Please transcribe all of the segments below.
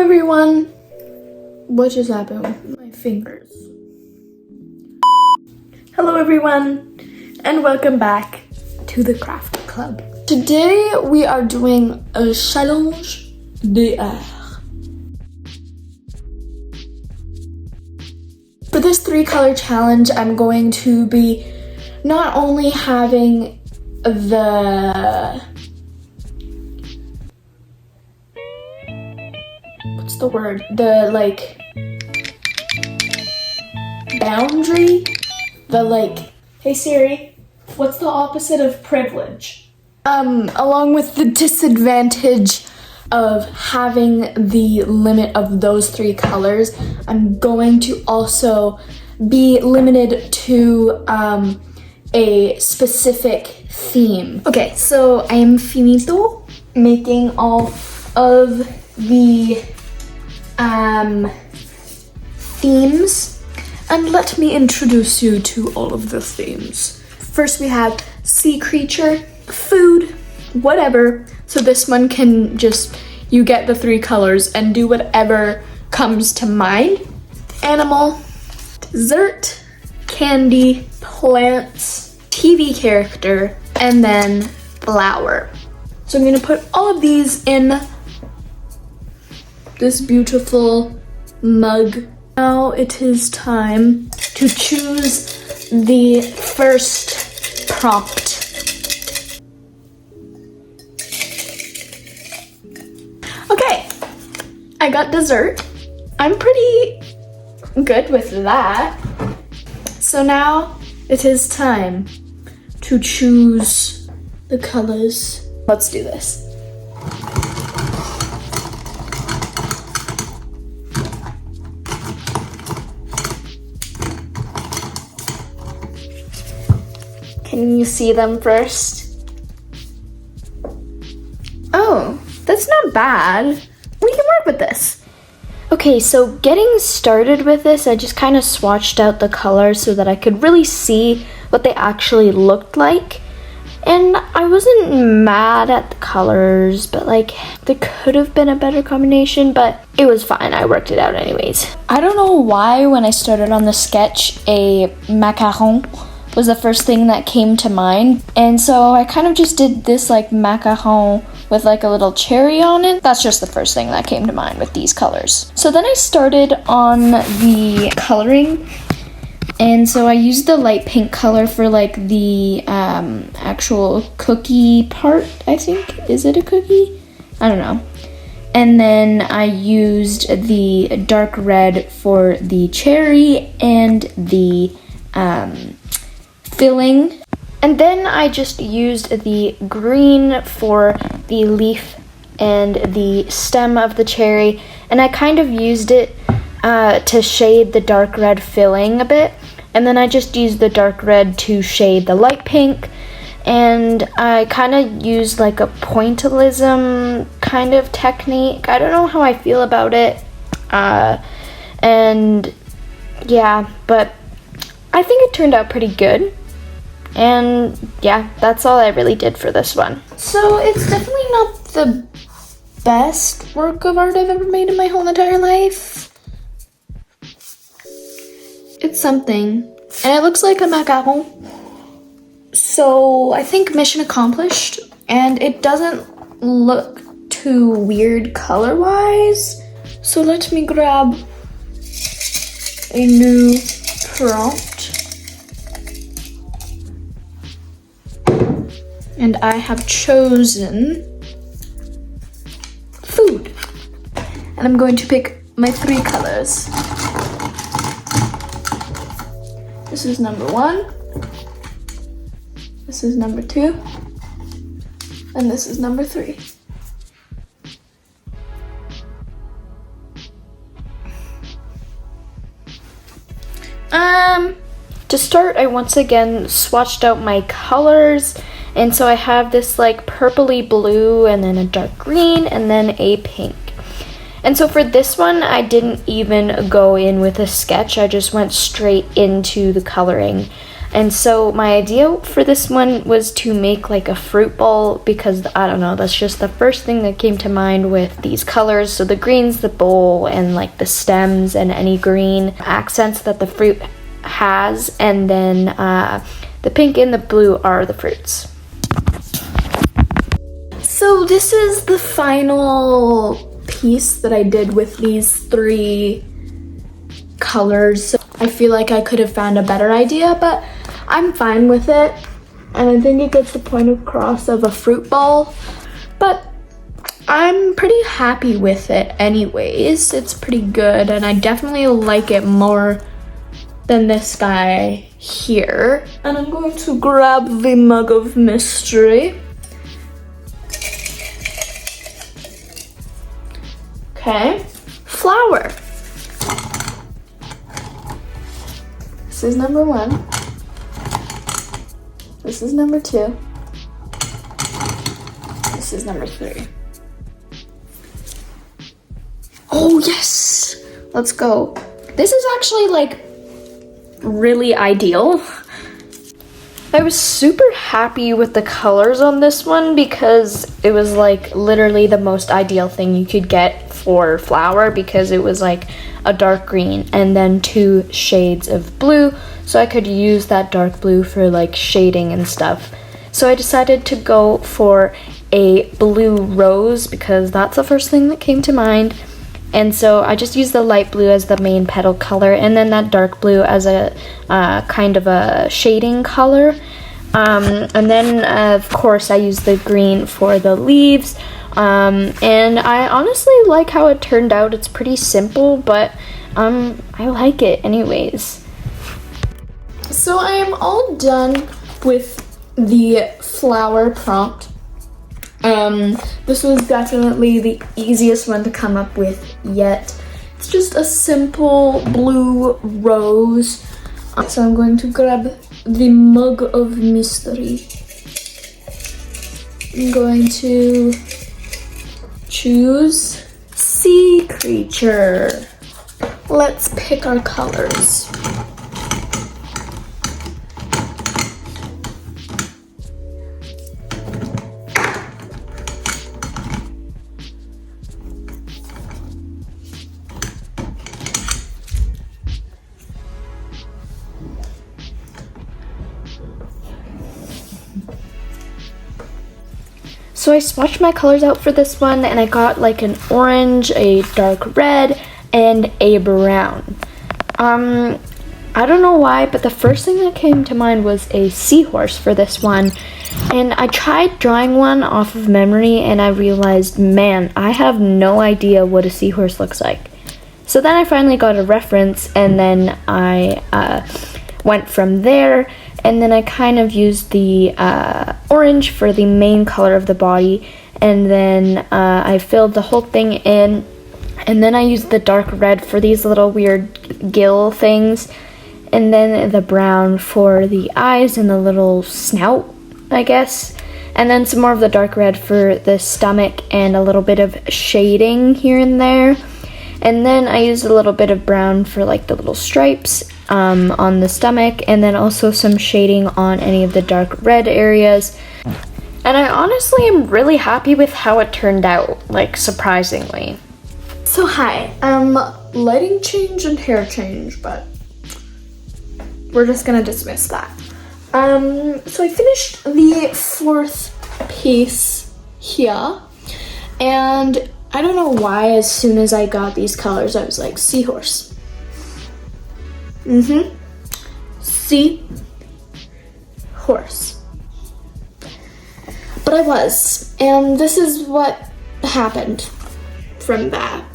everyone. What just happened with my fingers? Hello everyone, and welcome back to the craft club. Today we are doing a challenge d'art. For this 3-color challenge, I'm going to be not only having the boundary, hey Siri, what's the opposite of privilege? Along with the disadvantage of having the limit of those 3 colors, I'm going to also be limited to a specific theme. Okay, so I am finito making all of the themes, and let me introduce you to all of the themes. First we have sea creature, food, whatever. So this one can just, you get the 3 colors and do whatever comes to mind. Animal, dessert, candy, plants, TV character, and then flower. So I'm gonna put all of these in this beautiful mug. Now it is time to choose the first prompt. Okay, I got dessert. I'm pretty good with that. So now it is time to choose the colors. Let's do this. Can you see them first? Oh, that's not bad. We can work with this. Okay, so getting started with this, I just kind of swatched out the colors so that I could really see what they actually looked like. And I wasn't mad at the colors, but there could have been a better combination, but it was fine. I worked it out anyways. I don't know why when I started on the sketch, a macaron was the first thing that came to mind. And so I kind of just did this macaron with a little cherry on it. That's just the first thing that came to mind with these colors. So then I started on the coloring. And so I used the light pink color for the actual cookie part, I think. Is it a cookie? I don't know. And then I used the dark red for the cherry and the filling. And then I just used the green for the leaf and the stem of the cherry. And I kind of used it to shade the dark red filling a bit. And then I just used the dark red to shade the light pink. And I kind of used a pointillism kind of technique. I don't know how I feel about it. And yeah, but I think it turned out pretty good. And yeah, that's all I really did for this one. So it's definitely not the best work of art I've ever made in my whole entire life. It's something, and it looks like a macaron. So I think mission accomplished, and it doesn't look too weird color-wise. So let me grab a new prompt. And I have chosen food. And I'm going to pick my 3 colors. This is number 1. This is number 2. And this is number 3. To start, I once again swatched out my colors. And so I have this purpley blue and then a dark green and then a pink. And so for this one, I didn't even go in with a sketch. I just went straight into the coloring. And so my idea for this one was to make like a fruit bowl because, I don't know, that's just the first thing that came to mind with these colors. So the green's the bowl and like the stems and any green accents that the fruit has, and then the pink and the blue are the fruits. So this is the final piece that I did with these 3 colors. I feel like I could have found a better idea, but I'm fine with it. And I think it gets the point across of a fruit bowl. But I'm pretty happy with it anyways. It's pretty good, and I definitely like it more than this guy here. And I'm going to grab the mug of mystery. Okay, flower. This is number 1. This is number 2. This is number 3. Oh yes! Let's go. This is actually like really ideal. I was super happy with the colors on this one because it was like literally the most ideal thing you could get for flower, because it was like a dark green and then 2 shades of blue, so I could use that dark blue for like shading and stuff. So I decided to go for a blue rose because that's the first thing that came to mind. And so I just used the light blue as the main petal color, and then that dark blue as a kind of a shading color. And then of course I used the green for the leaves. And I honestly like how it turned out. It's pretty simple, but I like it anyways. So I am all done with the flower prompt. This was definitely the easiest one to come up with yet. It's just a simple blue rose. So I'm going to grab the mug of mystery. I'm going to choose sea creature. Let's pick our colors. So I swatched my colors out for this one, and I got like an orange, a dark red, and a brown. I don't know why, but the first thing that came to mind was a seahorse for this one. And I tried drawing one off of memory, and I realized, man, I have no idea what a seahorse looks like. So then I finally got a reference, and then I went from there. And then I kind of used the orange for the main color of the body, and then I filled the whole thing in, and then I used the dark red for these little weird gill things, and then the brown for the eyes and the little snout, I guess, and then some more of the dark red for the stomach and a little bit of shading here and there. And then I used a little bit of brown for like the little stripes on the stomach, and then also some shading on any of the dark red areas. And I honestly am really happy with how it turned out, like surprisingly. So hi, lighting change and hair change, but we're just gonna dismiss that. So I finished the 4th piece here, and I don't know why as soon as I got these colors I was like, seahorse. Sea horse. But I was, and this is what happened from that.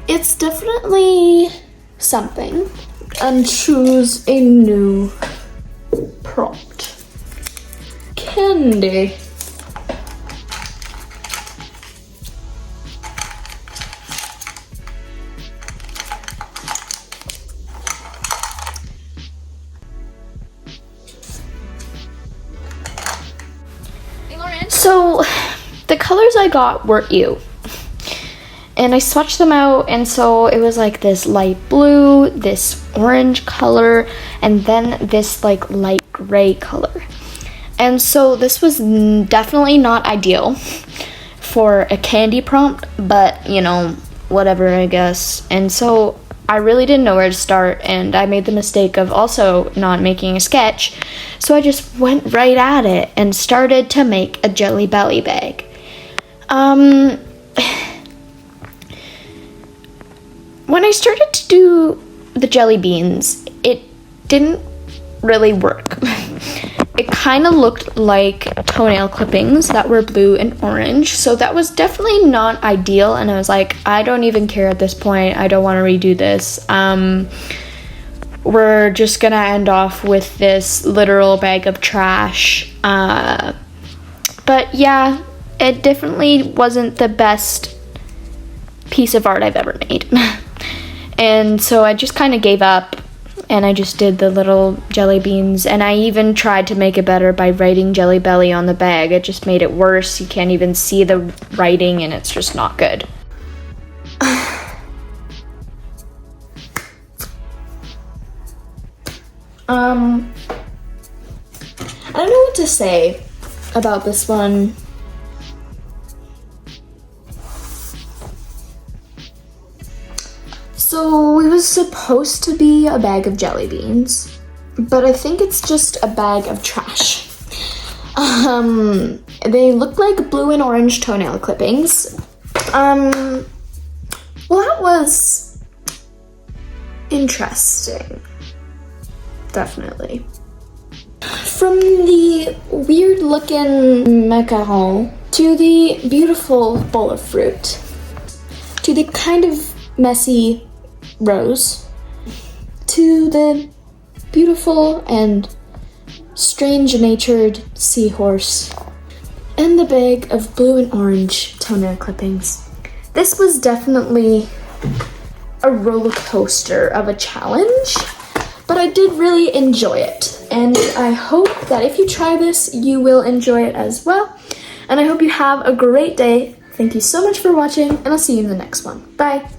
It's definitely something, and choose a new prompt. Candy. So the colors I got were ew, and I swatched them out, and so it was like this light blue, this orange color, and then this like light gray color. And so this was definitely not ideal for a candy prompt, but you know, whatever, I guess. And so I really didn't know where to start, and I made the mistake of also not making a sketch. So I just went right at it and started to make a Jelly Belly bag. When I started to do the jelly beans, it didn't really work. It kind of looked like toenail clippings that were blue and orange, so that was definitely not ideal, and I was like, I don't even care at this point. I don't want to redo this. We're just gonna end off with this literal bag of trash. But yeah, it definitely wasn't the best piece of art I've ever made. And so I just kind of gave up, and I just did the little jelly beans, and I even tried to make it better by writing Jelly Belly on the bag. It just made it worse. You can't even see the writing, and it's just not good. I don't know what to say about this one. So it was supposed to be a bag of jelly beans, but I think it's just a bag of trash. They look like blue and orange toenail clippings. Well, that was interesting. Definitely. From the weird looking macaron to the beautiful bowl of fruit to the kind of messy rose to the beautiful and strange-natured seahorse and the bag of blue and orange toenail clippings. This was definitely a roller coaster of a challenge, but I did really enjoy it, and I hope that if you try this, you will enjoy it as well. And I hope you have a great day. Thank you so much for watching, and I'll see you in the next one. Bye!